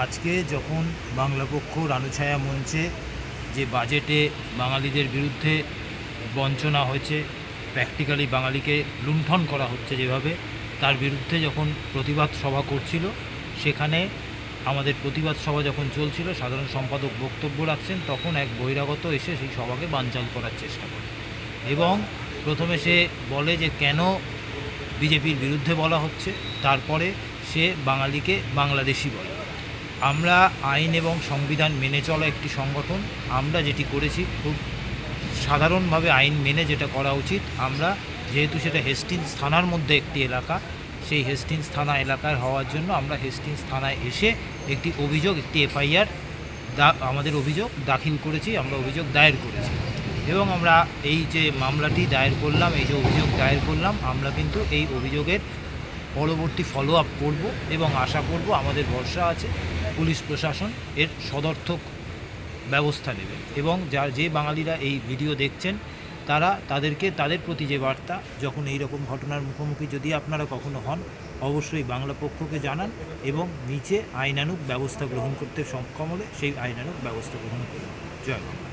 আজকে যখন বাংলা পক্ষ রানুছায়া মঞ্চে যে বাজেটে বাঙালিদের বিরুদ্ধে বঞ্চনা হয়েছে, প্র্যাকটিক্যালি বাঙালিকে লুণ্ঠন করা হচ্ছে যেভাবে, তার বিরুদ্ধে যখন প্রতিবাদ সভা করছিল, সেখানে আমাদের প্রতিবাদ সভা যখন চলছিল, সাধারণ সম্পাদক বক্তব্য রাখছেন, তখন এক বহিরাগত এসে সেই সভাকে বানচাল করার চেষ্টা করে এবং প্রথমে সে বলে যে কেন বিজেপির বিরুদ্ধে বলা হচ্ছে, তারপরে সে বাঙালিকে বাংলাদেশি বলে। আমরা আইন এবং সংবিধান মেনে চলা একটি সংগঠন। আমরা যেটি করেছি খুব সাধারণভাবে আইন মেনে যেটা করা উচিত, আমরা যেহেতু সেটা হেস্টিংস থানার মধ্যে একটি এলাকা, সেই হেস্টিংস থানা এলাকায় হওয়ার জন্য আমরা হেস্টিংস থানায় এসে একটি অভিযোগ, একটি এফআইআর আমাদের অভিযোগ দাখিল করেছি, আমরা অভিযোগ দায়ের করেছি এবং আমরা এই যে মামলাটি দায়ের করলাম, এই যে অভিযোগ দায়ের করলাম, আমরা কিন্তু এই অভিযোগের পরবর্তী ফলো আপ করব এবং আশা করব, আমাদের ভরসা আছে পুলিশ প্রশাসন এর সদর্থক ব্যবস্থা নেবে এবং যে বাঙালিরা এই ভিডিও দেখছেন তাদেরকে তাদের প্রতি যে বার্তা, যখন এই রকম ঘটনার মুখোমুখি যদি আপনারা কখনো হন, অবশ্যই বাংলা পক্ষকে জানান এবং নিচে আইনানুগ ব্যবস্থা গ্রহণ করতে সক্ষম হলে সেই আইনানুগ ব্যবস্থা গ্রহণ করুন। জয় বাংলা।